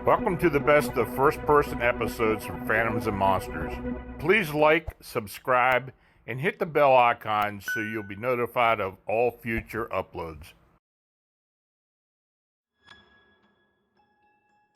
Welcome to the best of first-person episodes from Phantoms and Monsters. Please like, subscribe, and hit the bell icon so you'll be notified of all future uploads.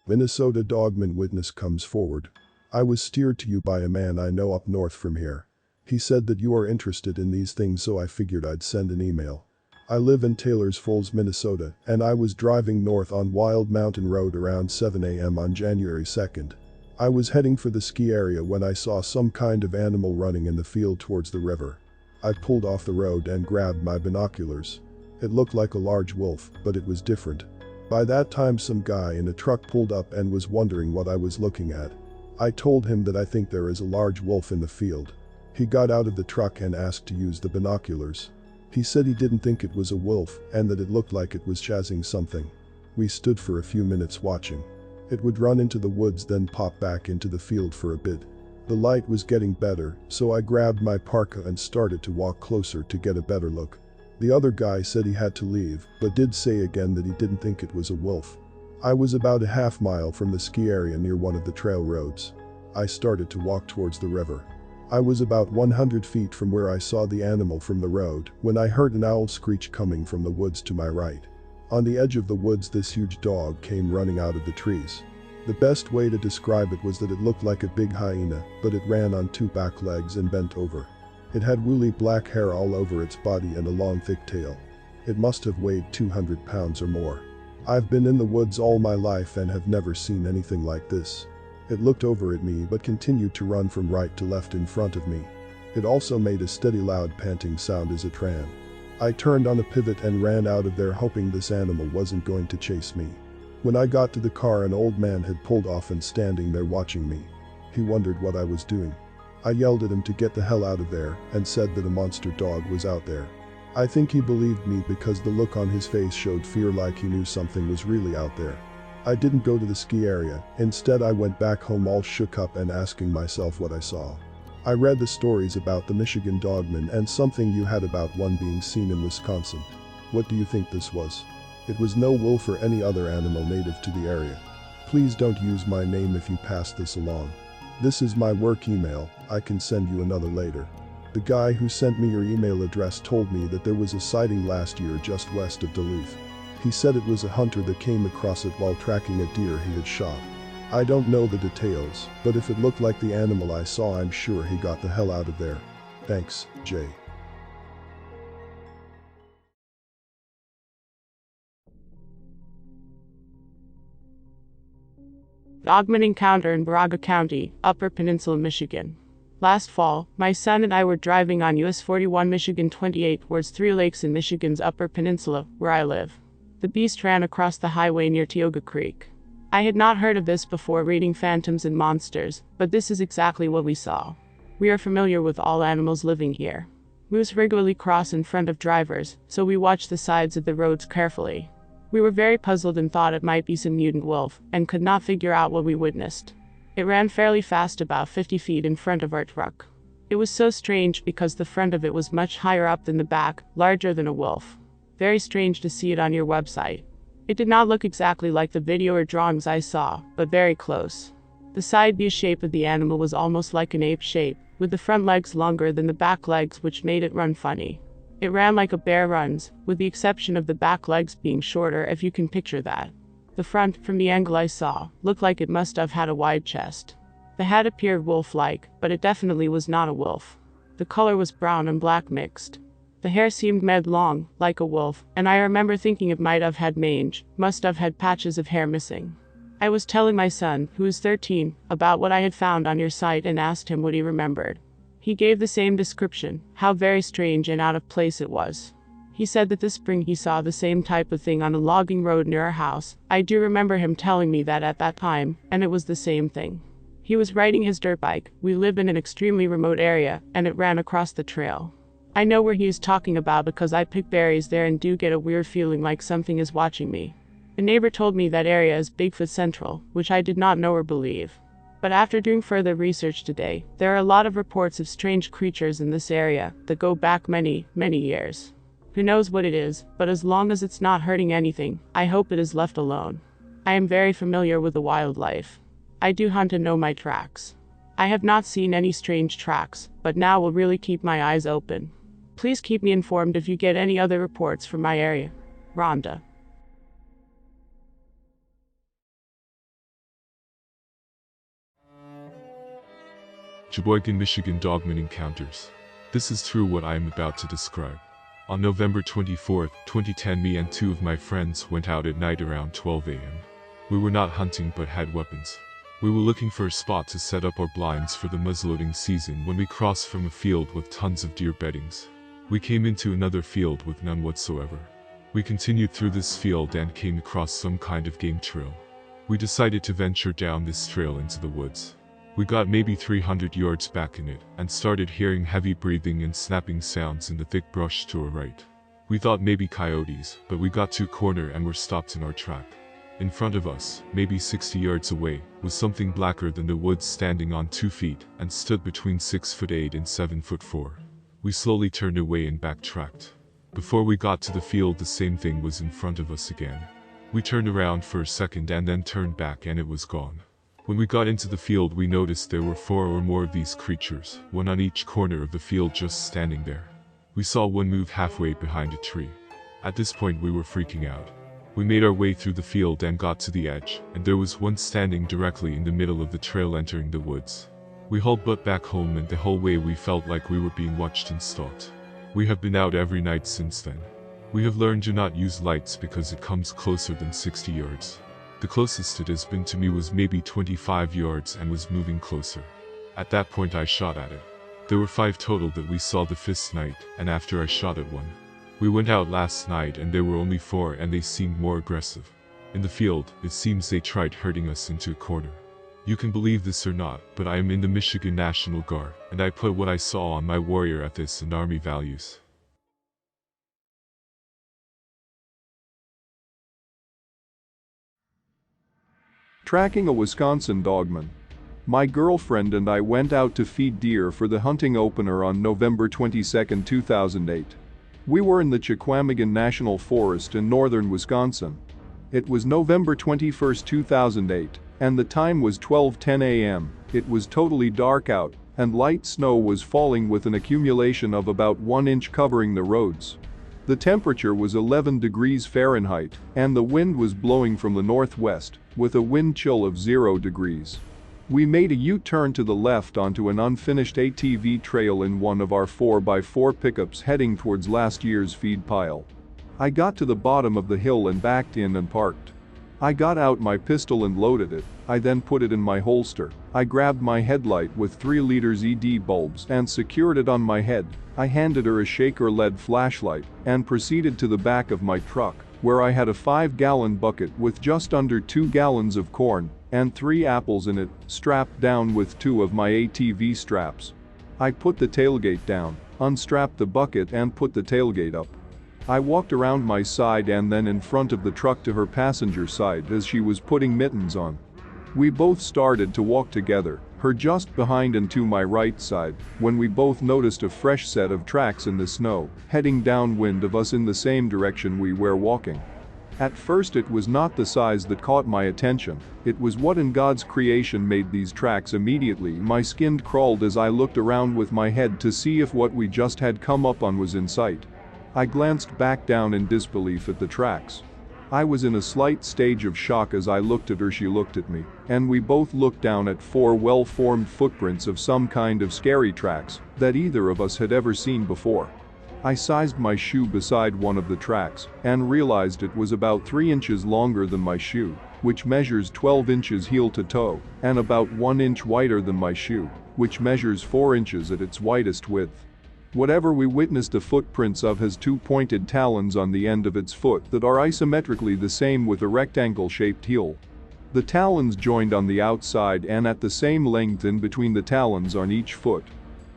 Minnesota Dogman witness comes forward. I was steered to you by a man I know up north from here. He said that you are interested in these things, so I figured I'd send an email. I live in Taylors Falls, Minnesota, and I was driving north on Wild Mountain Road around 7 a.m. on January 2nd. I was heading for the ski area when I saw some kind of animal running in the field towards the river. I pulled off the road and grabbed my binoculars. It looked like a large wolf, but it was different. By that time some guy in a truck pulled up and was wondering what I was looking at. I told him that I think there is a large wolf in the field. He got out of the truck and asked to use the binoculars. He said he didn't think it was a wolf and that it looked like it was chasing something. We stood for a few minutes watching. It would run into the woods then pop back into the field for a bit. The light was getting better, so I grabbed my parka and started to walk closer to get a better look. The other guy said he had to leave, but did say again that he didn't think it was a wolf. I was about a half mile from the ski area near one of the trail roads. I started to walk towards the river. I was about 100 feet from where I saw the animal from the road when I heard an owl screech coming from the woods to my right. On the edge of the woods this huge dog came running out of the trees. The best way to describe it was that it looked like a big hyena, but it ran on two back legs and bent over. It had woolly black hair all over its body and a long thick tail. It must have weighed 200 pounds or more. I've been in the woods all my life and have never seen anything like this. It looked over at me but continued to run from right to left in front of me. It also made a steady loud panting sound as it ran. I turned on a pivot and ran out of there hoping this animal wasn't going to chase me. When I got to the car, an old man had pulled off and standing there watching me. He wondered what I was doing. I yelled at him to get the hell out of there and said that a monster dog was out there. I think he believed me because the look on his face showed fear, like he knew something was really out there. I didn't go to the ski area. Instead I went back home all shook up and asking myself what I saw. I read the stories about the Michigan Dogman and something you had about one being seen in Wisconsin. What do you think this was? It was no wolf or any other animal native to the area. Please don't use my name if you pass this along. This is my work email. I can send you another later. The guy who sent me your email address told me that there was a sighting last year just west of Duluth. He said it was a hunter that came across it while tracking a deer he had shot. I don't know the details, but if it looked like the animal I saw, I'm sure he got the hell out of there. Thanks, Jay. Dogman encounter in Baraga County, Upper Peninsula, Michigan. Last fall, my son and I were driving on US 41 Michigan 28 towards Three Lakes in Michigan's Upper Peninsula, where I live. The beast ran across the highway near Tioga Creek. I had not heard of this before reading Phantoms and Monsters, but this is exactly what we saw. We are familiar with all animals living here. Moose regularly cross in front of drivers, so we watched the sides of the roads carefully. We were very puzzled and thought it might be some mutant wolf, and could not figure out what we witnessed. It ran fairly fast, about 50 feet in front of our truck. It was so strange because the front of it was much higher up than the back, larger than a wolf. Very strange to see it on your website. It did not look exactly like the video or drawings I saw, but very close. The side view shape of the animal was almost like an ape shape, with the front legs longer than the back legs, which made it run funny. It ran like a bear runs, with the exception of the back legs being shorter, if you can picture that. The front, from the angle I saw, looked like it must have had a wide chest. The head appeared wolf-like, but it definitely was not a wolf. The color was brown and black mixed. The hair seemed made long, like a wolf, and I remember thinking it might have had mange, must have had patches of hair missing. I was telling my son, who is 13, about what I had found on your site and asked him what he remembered. He gave the same description, how very strange and out of place it was. He said that this spring he saw the same type of thing on a logging road near our house. I do remember him telling me that at that time, and it was the same thing. He was riding his dirt bike. We live in an extremely remote area, and it ran across the trail. I know where he is talking about because I pick berries there and do get a weird feeling like something is watching me. A neighbor told me that area is Bigfoot Central, which I did not know or believe. But after doing further research today, there are a lot of reports of strange creatures in this area that go back many, many years. Who knows what it is, but as long as it's not hurting anything, I hope it is left alone. I am very familiar with the wildlife. I do hunt and know my tracks. I have not seen any strange tracks, but now will really keep my eyes open. Please keep me informed if you get any other reports from my area. Rhonda. Cheboygan, Michigan Dogman encounters. This is true what I am about to describe. On November 24, 2010, me and two of my friends went out at night around 12 a.m. We were not hunting but had weapons. We were looking for a spot to set up our blinds for the muzzleloading season when we crossed from a field with tons of deer beddings. We came into another field with none whatsoever. We continued through this field and came across some kind of game trail. We decided to venture down this trail into the woods. We got maybe 300 yards back in it, and started hearing heavy breathing and snapping sounds in the thick brush to our right. We thought maybe coyotes, but we got to a corner and were stopped in our track. In front of us, maybe 60 yards away, was something blacker than the woods standing on 2 feet, and stood between 6'8" and 7'4". We slowly turned away and backtracked. Before we got to the field, the same thing was in front of us again. We turned around for a second and then turned back and it was gone. When we got into the field, we noticed there were 4 or more of these creatures, one on each corner of the field, just standing there. We saw one move halfway behind a tree. At this point we were freaking out. We made our way through the field and got to the edge, and there was one standing directly in the middle of the trail entering the woods. We hauled butt back home, and the whole way we felt like we were being watched and stalked. We have been out every night since then. We have learned to not use lights because it comes closer than 60 yards. The closest it has been to me was maybe 25 yards and was moving closer. At that point I shot at it. There were 5 total that we saw the 5th night, and after I shot at one. We went out last night and there were only 4 and they seemed more aggressive. In the field, it seems they tried herding us into a corner. You can believe this or not, but I am in the Michigan National Guard, and I put what I saw on my warrior ethos and Army values. Tracking a Wisconsin dogman. My girlfriend and I went out to feed deer for the hunting opener on November 22, 2008. We were in the Cheboygan National Forest in northern Wisconsin. It was November 21, 2008, and the time was 12:10 a.m. It was totally dark out, and light snow was falling with an accumulation of about 1 inch covering the roads. The temperature was 11 degrees Fahrenheit, and the wind was blowing from the northwest, with a wind chill of 0 degrees. We made a U-turn to the left onto an unfinished ATV trail in one of our 4x4 pickups heading towards last year's feed pile. I got to the bottom of the hill and backed in and parked. I got out my pistol and loaded it. I then put it in my holster. I grabbed my headlight with 3 liters ED bulbs and secured it on my head. I handed her a shaker LED flashlight and proceeded to the back of my truck, where I had a 5-gallon bucket with just under 2 gallons of corn and 3 apples in it, strapped down with 2 of my ATV straps. I put the tailgate down, unstrapped the bucket and put the tailgate up. I walked around my side and then in front of the truck to her passenger side as she was putting mittens on. We both started to walk together, her just behind and to my right side, when we both noticed a fresh set of tracks in the snow, heading downwind of us in the same direction we were walking. At first it was not the size that caught my attention, it was what in God's creation made these tracks. Immediately my skin crawled as I looked around with my head to see if what we just had come up on was in sight. I glanced back down in disbelief at the tracks. I was in a slight stage of shock as I looked at her, she looked at me, and we both looked down at 4 well-formed footprints of some kind of scary tracks that either of us had ever seen before. I sized my shoe beside one of the tracks and realized it was about 3 inches longer than my shoe, which measures 12 inches heel to toe, and about 1 inch wider than my shoe, which measures 4 inches at its widest width. Whatever we witnessed the footprints of has 2 pointed talons on the end of its foot that are isometrically the same with a rectangle-shaped heel. The talons joined on the outside and at the same length in between the talons on each foot.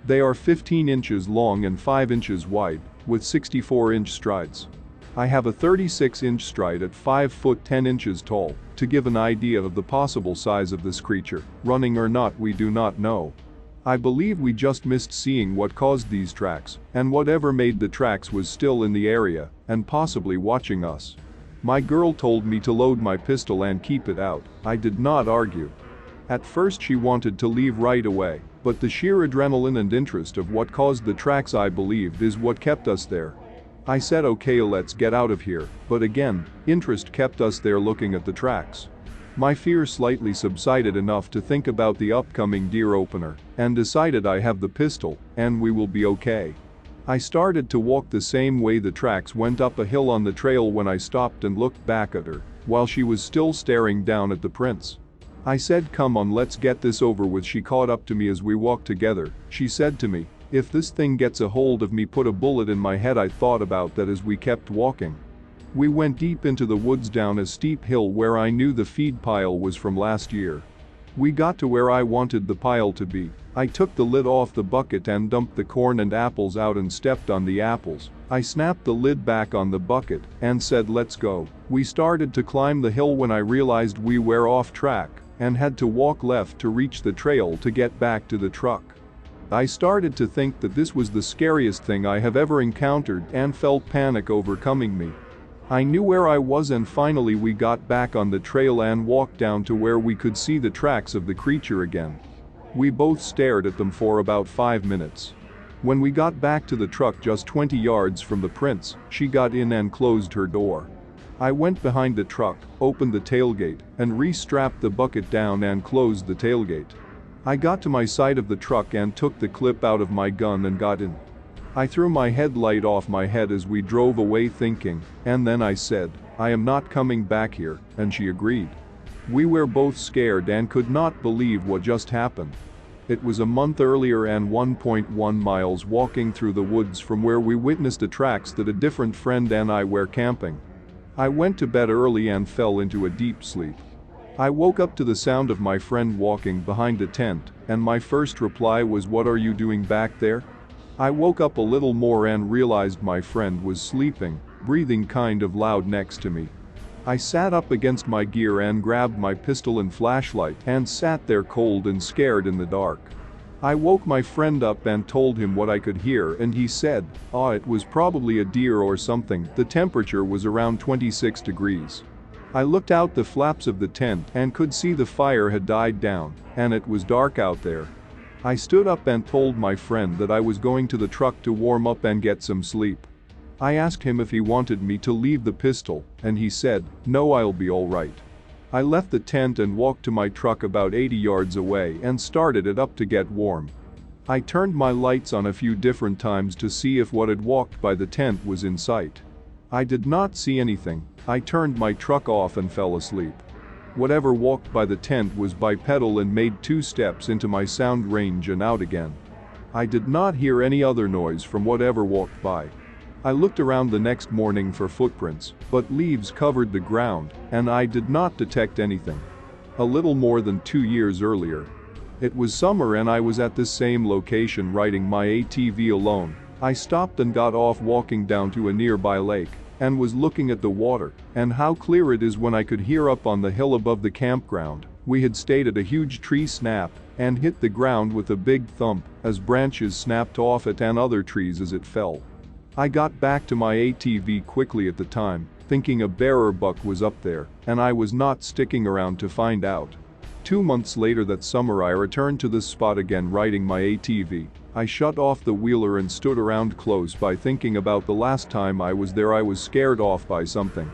They are 15 inches long and 5 inches wide, with 64-inch strides. I have a 36-inch stride at 5 foot 10 inches tall, to give an idea of the possible size of this creature, running or not we do not know. I believe we just missed seeing what caused these tracks, and whatever made the tracks was still in the area, and possibly watching us. My girl told me to load my pistol and keep it out. I did not argue. At first she wanted to leave right away, but the sheer adrenaline and interest of what caused the tracks I believed is what kept us there. I said okay, let's get out of here, but again, interest kept us there looking at the tracks. My fear slightly subsided enough to think about the upcoming deer opener and decided I have the pistol and we will be okay. I started to walk the same way the tracks went up a hill on the trail when I stopped and looked back at her while she was still staring down at the prints. I said, come on, let's get this over with. She caught up to me as we walked together. She said to me, if this thing gets a hold of me, put a bullet in my head. I thought about that as we kept walking. We went deep into the woods down a steep hill where I knew the feed pile was from last year. We got to where I wanted the pile to be. I took the lid off the bucket and dumped the corn and apples out and stepped on the apples. I snapped the lid back on the bucket and said, let's go. We started to climb the hill when I realized we were off track and had to walk left to reach the trail to get back to the truck. I started to think that this was the scariest thing I have ever encountered and felt panic overcoming me. I knew where I was and finally we got back on the trail and walked down to where we could see the tracks of the creature again. We both stared at them for about 5 minutes. When we got back to the truck just 20 yards from the prints, she got in and closed her door. I went behind the truck, opened the tailgate, and re-strapped the bucket down and closed the tailgate. I got to my side of the truck and took the clip out of my gun and got in. I threw my headlight off my head as we drove away thinking, and then I said, I am not coming back here, and she agreed. We were both scared and could not believe what just happened. It was a month earlier and 1.1 miles walking through the woods from where we witnessed the tracks that a different friend and I were camping. I went to bed early and fell into a deep sleep. I woke up to the sound of my friend walking behind a tent, and my first reply was, what are you doing back there? I woke up a little more and realized my friend was sleeping, breathing kind of loud next to me. I sat up against my gear and grabbed my pistol and flashlight and sat there cold and scared in the dark. I woke my friend up and told him what I could hear, and he said, it was probably a deer or something. The temperature was around 26 degrees. I looked out the flaps of the tent and could see the fire had died down, and it was dark out there. I stood up and told my friend that I was going to the truck to warm up and get some sleep. I asked him if he wanted me to leave the pistol, and he said, no, I'll be all right. I left the tent and walked to my truck about 80 yards away and started it up to get warm. I turned my lights on a few different times to see if what had walked by the tent was in sight. I did not see anything. I turned my truck off and fell asleep. Whatever walked by the tent was bipedal and made 2 steps into my sound range and out again. I did not hear any other noise from whatever walked by. I looked around the next morning for footprints, but leaves covered the ground, and I did not detect anything. A little more than 2 years earlier. It was summer and I was at this same location riding my ATV alone. I stopped and got off walking down to a nearby lake, and was looking at the water, and how clear it is when I could hear up on the hill above the campground. We had stayed at a huge tree snap, and hit the ground with a big thump, as branches snapped off it and other trees as it fell. I got back to my ATV quickly at the time, thinking a bear or buck was up there, and I was not sticking around to find out. 2 months later that summer I returned to this spot again riding my ATV. I shut off the wheeler and stood around close by thinking about the last time I was there. I was scared off by something.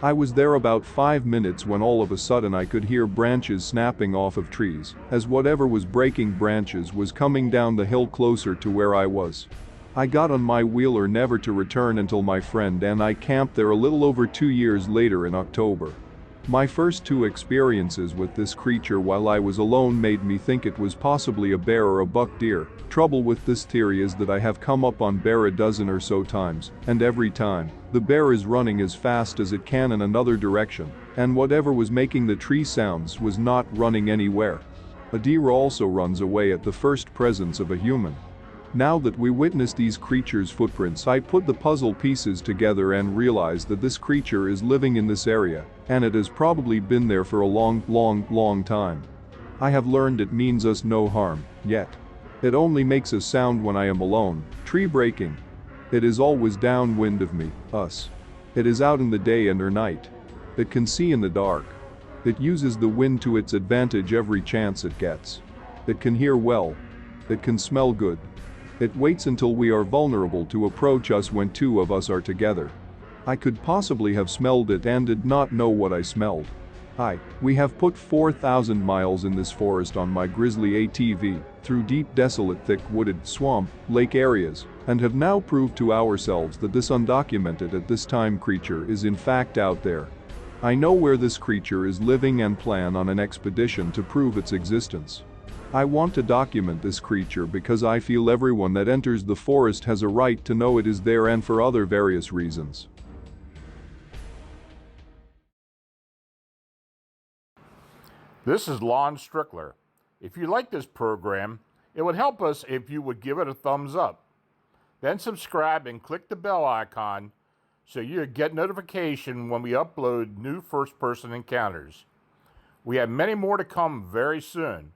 I was there about 5 minutes when all of a sudden I could hear branches snapping off of trees, as whatever was breaking branches was coming down the hill closer to where I was. I got on my wheeler never to return until my friend and I camped there a little over 2 years later in October. My first 2 experiences with this creature while I was alone made me think it was possibly a bear or a buck deer. Trouble with this theory is that I have come up on bear a dozen or so times, and every time, the bear is running as fast as it can in another direction, and whatever was making the tree sounds was not running anywhere. A deer also runs away at the first presence of a human. Now that we witnessed these creatures' footprints, I put the puzzle pieces together and realized that this creature is living in this area, and it has probably been there for a long time. I have learned it means us no harm, yet. It only makes a sound when I am alone, tree breaking. It is always downwind of me, us. It is out in the day and or night. It can see in the dark. It uses the wind to its advantage every chance it gets. It can hear well. It can smell good. It waits until we are vulnerable to approach us when two of us are together. I could possibly have smelled it and did not know what I smelled. We have put 4,000 miles in this forest on my grizzly ATV, through deep desolate thick wooded swamp, lake areas, and have now proved to ourselves that this undocumented at this time creature is in fact out there. I know where this creature is living and plan on an expedition to prove its existence. I want to document this creature because I feel everyone that enters the forest has a right to know it is there and for other various reasons. This is Lon Strickler. If you like this program, it would help us if you would give it a thumbs up. Then subscribe and click the bell icon so you get notification when we upload new first-person encounters. We have many more to come very soon.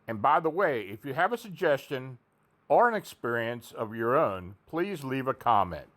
And by the way, if you have a suggestion or an experience of your own, please leave a comment.